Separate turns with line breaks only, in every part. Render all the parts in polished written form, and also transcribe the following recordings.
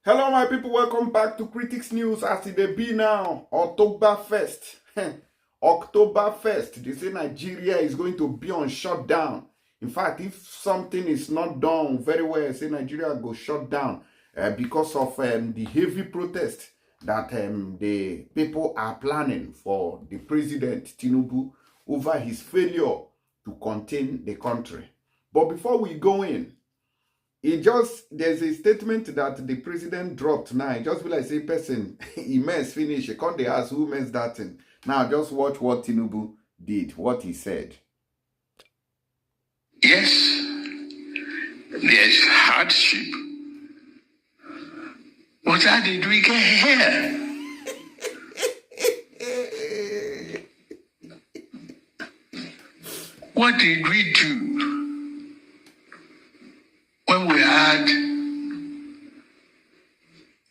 Hello, my people. Welcome back to Critics News. As it be now, Oktoberfest. Oktoberfest. They say Nigeria is going to be on shutdown. In fact, if something is not done very well, say Nigeria go shut down because of the heavy protest that the people are planning for the president Tinubu over his failure to contain the country. But before we go in, there's a statement that the president dropped now. It just be like say person, he mess finish. You can't ask who messed that thing. Now just watch what Tinubu did, what he said.
Yes, there's hardship. But how did we get here? What did we do when we had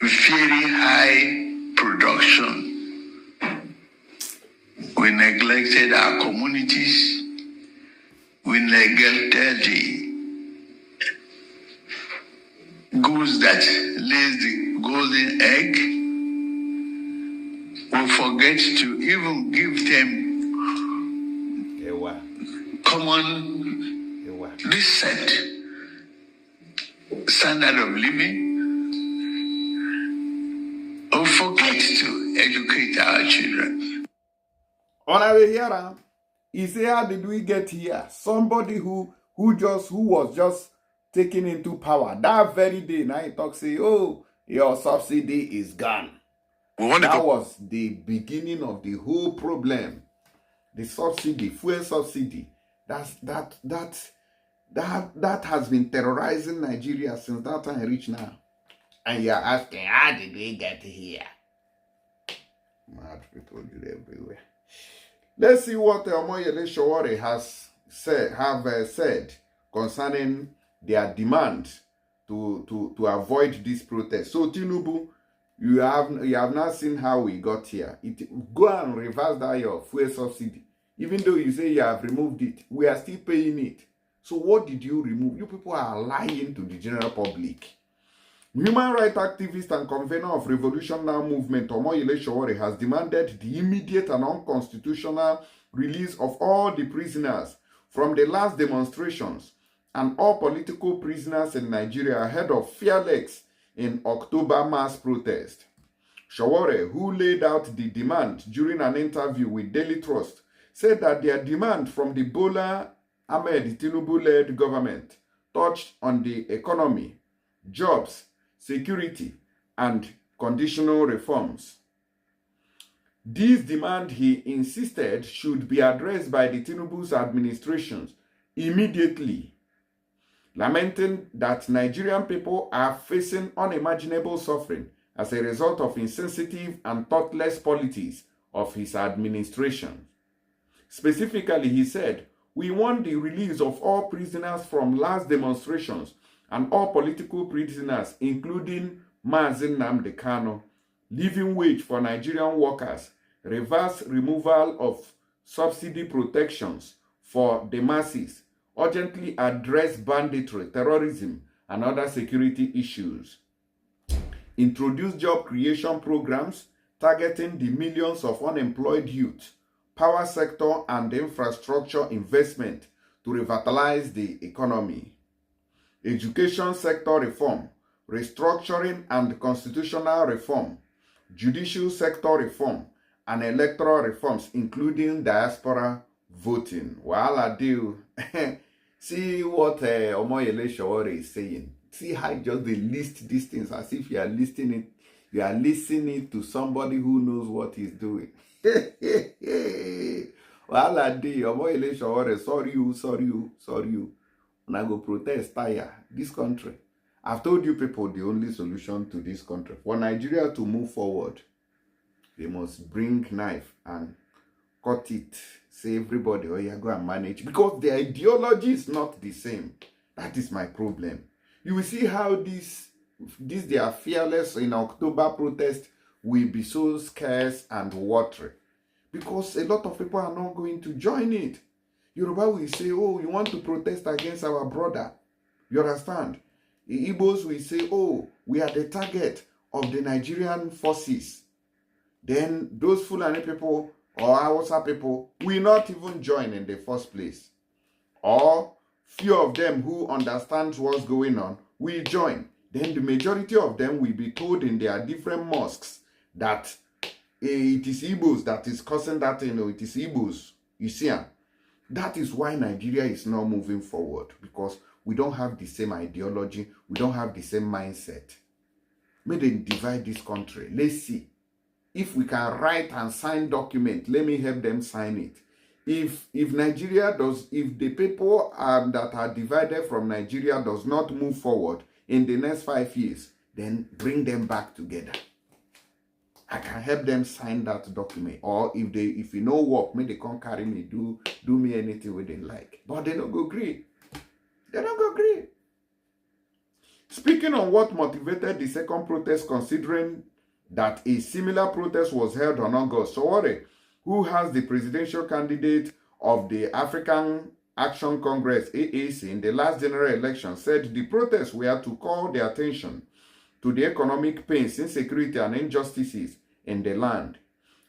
very high production? We neglected our communities. We neglected the goose that lays the golden egg. We forget to even give them common, decent standard of living. We forget to educate our children.
On our here, he say, how did we get here? Somebody who was just taken into power that very day. Now he talks, say, oh, your subsidy is gone. That was the beginning of the whole problem. The subsidy, fuel subsidy, that has been terrorizing Nigeria since that time reached now. And you're asking, how did we get here? Mad people do everywhere. Let's see what Omoyele Sowore have said concerning their demand to avoid this protest. So Tinubu, you have not seen how we got here. Go and reverse that your fuel subsidy. Even though you say you have removed it, we are still paying it. So what did you remove? You people are lying to the general public. Human rights activist and convener of Revolution Now movement, Omoyele Sowore, has demanded the immediate and unconstitutional release of all the prisoners from the last demonstrations and all political prisoners in Nigeria ahead of Fearless in October mass protest. Sowore, who laid out the demand during an interview with Daily Trust, said that their demand from the Bola Ahmed Tinubu-led government touched on the economy, jobs, security, and conditional reforms. This demand, he insisted, should be addressed by the Tinubu's administrations immediately, lamenting that Nigerian people are facing unimaginable suffering as a result of insensitive and thoughtless policies of his administration. Specifically, he said, we want the release of all prisoners from last demonstrations and all political prisoners, including Mazi Nnamdi Kanu, living wage for Nigerian workers, reverse removal of subsidy protections for the masses, urgently address banditry, terrorism, and other security issues, introduce job creation programs targeting the millions of unemployed youth, power sector and infrastructure investment to revitalize the economy, education sector reform, restructuring and constitutional reform, judicial sector reform, and electoral reforms, including diaspora voting. Wahala deal. See what Omoyele Sowore is saying. See how just they list these things as if you are listening to somebody who knows what he's doing. Wahala deal. Omoyele Sowore, sorry you. And I go protest tire this country. I've told you people the only solution to this country, for Nigeria to move forward, they must bring knife and cut it. Say everybody, oh yeah, go and manage. Because the ideology is not the same. That is my problem. You will see how this their Fearless in October protest will be so scarce and watery. Because a lot of people are not going to join it. Yoruba will say, oh, you want to protest against our brother. You understand? The Igbos will say, oh, we are the target of the Nigerian forces, then those Fulani people or Hausa people will not even join in the first place. Or few of them who understand what's going on will join. Then the majority of them will be told in their different mosques that it is Igbos that is causing that, it is Igbos. You see, that is why Nigeria is not moving forward, because we don't have the same ideology, we don't have the same mindset. May they divide this country. Let's see. If we can write and sign document, let me help them sign it. If Nigeria does, if the people that are divided from Nigeria does not move forward in the next 5 years, then bring them back together. I can help them sign that document. Or if you know work, may they come carry me, do me anything we they like. But they don't go agree. They don't go agree. Speaking on what motivated the second protest, considering that a similar protest was held on August, Sowore, who has the presidential candidate of the African Action Congress, AAC, in the last general election, said the protests were to call the attention to the economic pains, insecurity, and injustices in the land.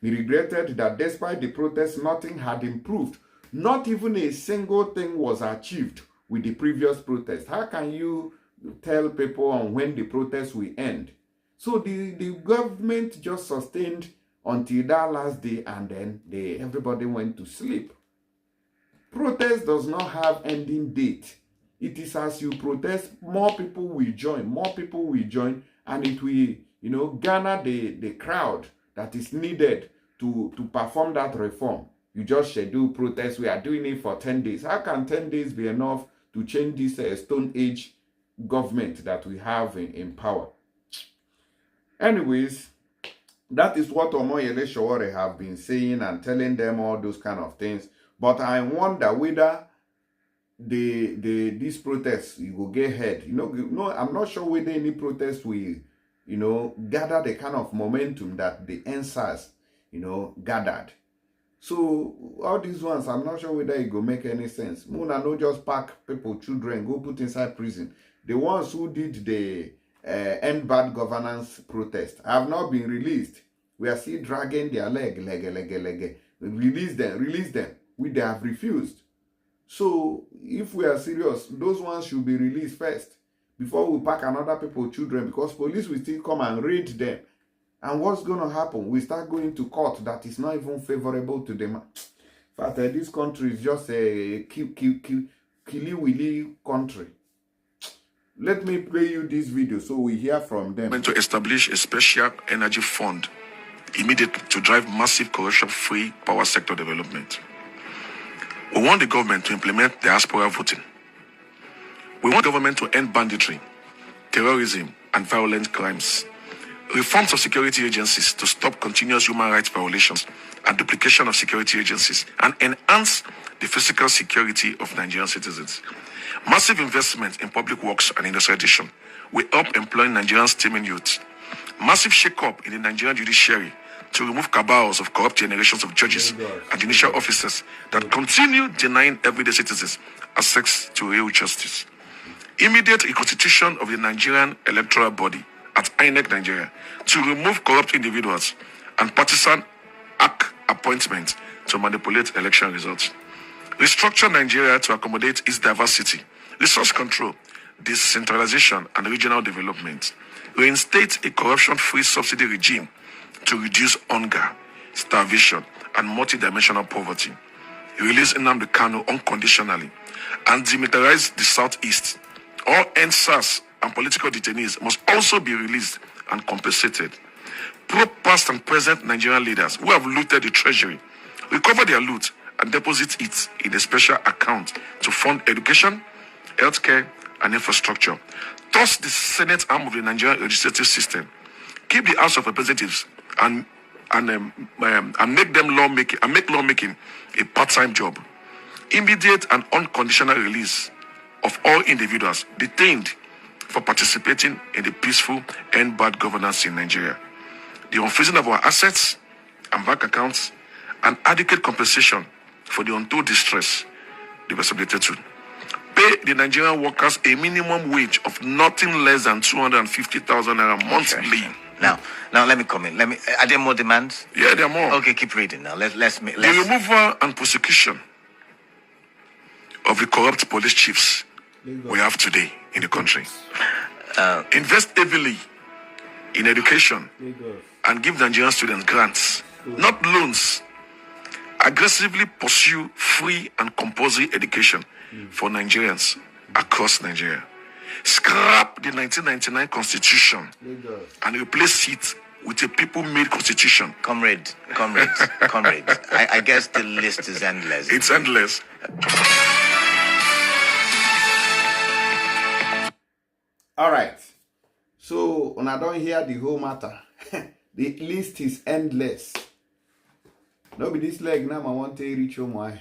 He regretted that despite the protests, nothing had improved. Not even a single thing was achieved with the previous protest. How can you tell people on when the protest will end? So the government just sustained until that last day, and then everybody went to sleep. Protest does not have ending date. It is as you protest, more people will join, and it will, garner the crowd that is needed to perform that reform. You just schedule protests. We are doing it for 10 days. How can 10 days be enough to change this Stone Age government that we have in power? Anyways, that is what Omoyele Sowore have been saying and telling them all those kind of things. But I wonder whether these protests will get ahead. No, I'm not sure whether any protest will, gather the kind of momentum that the NSAS, gathered. So all these ones, I'm not sure whether it will make any sense. Muna no just pack people, children, go put inside prison. The ones who did the end bad governance protest have not been released. We are still dragging their leg. Release them. They have refused. So if we are serious, those ones should be released first before we pack another people, children, because police will still come and raid them. And what's going to happen? We start going to court that is not even favorable to them. In fact, this country is just a killy-willy country. Let me play you this video so we hear from them.
To establish a special energy fund immediately to drive massive corruption-free power sector development. We want the government to implement diaspora voting. We want government to end banditry, terrorism, and violent crimes. Reforms of security agencies to stop continuous human rights violations and duplication of security agencies, and enhance the physical security of Nigerian citizens. Massive investment in public works and industrialization will help employ Nigerian steaming youth. Massive shake-up in the Nigerian judiciary to remove cabals of corrupt generations of judges and judicial officers that continue denying everyday citizens access to real justice. Immediate reconstitution of the Nigerian electoral body at INEC Nigeria to remove corrupt individuals and partisan appointments to manipulate election results. Restructure Nigeria to accommodate its diversity, resource control, decentralization, and regional development. Reinstate a corruption-free subsidy regime to reduce hunger, starvation, and multidimensional poverty. Release Nnamdi Kanu unconditionally and demilitarize the Southeast. All NSAS and political detainees must also be released and compensated. Probe past and present Nigerian leaders who have looted the treasury, recover their loot and deposit it in a special account to fund education, healthcare, and infrastructure. Toss the Senate arm of the Nigerian legislative system. Keep the House of Representatives and make lawmaking a part-time job. Immediate and unconditional release of all individuals detained for participating in the peaceful and bad governance in Nigeria. The unfreezing of our assets and bank accounts, and adequate compensation for the untold distress they were subjected to. pay the Nigerian workers a minimum wage of nothing less than 250,000 naira monthly.
Sure. Now let me come in. Are there more demands?
Yeah, there are more.
Okay, keep reading now. Let's.
The removal and prosecution of the corrupt police chiefs we have today in the country. Invest heavily in education and give Nigerian students grants, not loans. Aggressively pursue free and compulsory education for Nigerians across Nigeria. Scrap the 1999 constitution and replace it with a people-made constitution.
Comrade. I guess the list is endless.
It's endless.
All right. So, when I don't hear the whole matter, the list is endless. No be this leg now, I want to reach home.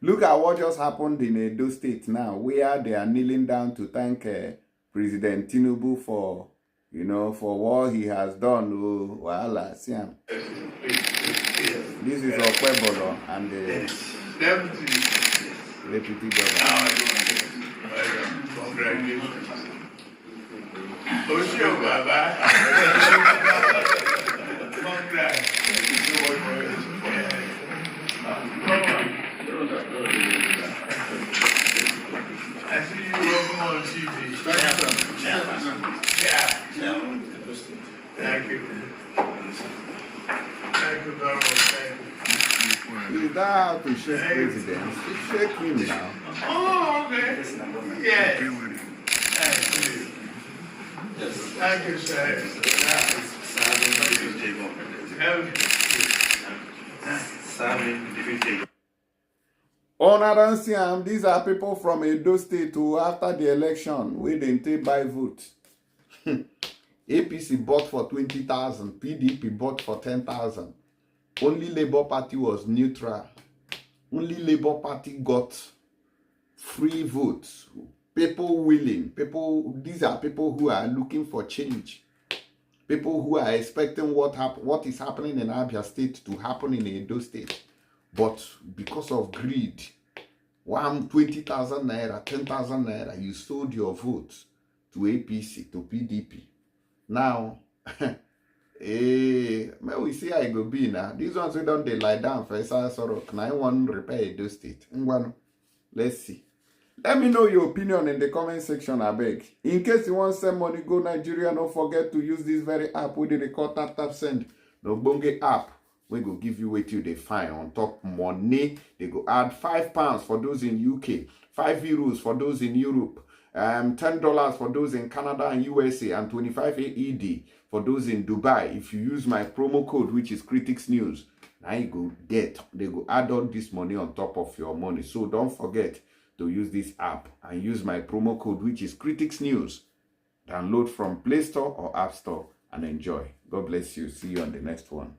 Look at what just happened in Edo State now, where they are kneeling down to thank President Tinubu for, for what he has done. Oh, voila, see him. This is Okwebolo and the deputy governor.
Congratulations. Osio Baba. Congrats. I see you working on TV. Yeah. Thank you. Thank you very much. Thank you.
Is that how to shake president? Shake him now.
Oh, okay. Yeah. Thank you. Thank you, sir.
On Adansiam, these are people from Edo State who, after the election, we didn't take by vote. APC bought for 20,000, PDP bought for 10,000. Only Labour Party was neutral. Only Labour Party got free votes. People willing, these are people who are looking for change. People who are expecting what is happening in Abia State to happen in Edo State. But because of greed, 20,000 naira, 10,000 naira, you sold your votes to APC, to PDP. Now, may we see how it go be now. These ones we don't they lie down for Sorok. Now I want to repair Edo State. Let's see. Let me know your opinion in the comment section, I beg. In case you want to send money, go Nigeria, don't forget to use this very app with the record tap send. No bonge app. We go give you what you define on top money. They go add £5 for those in UK, €5 for those in Europe, $10 for those in Canada and USA, and 25 AED for those in Dubai. If you use my promo code, which is Critics News, now you go get. They go add all this money on top of your money. So don't forget to use this app and use my promo code, which is Critics News. Download from Play Store or App Store and enjoy. God bless you. See you on the next one.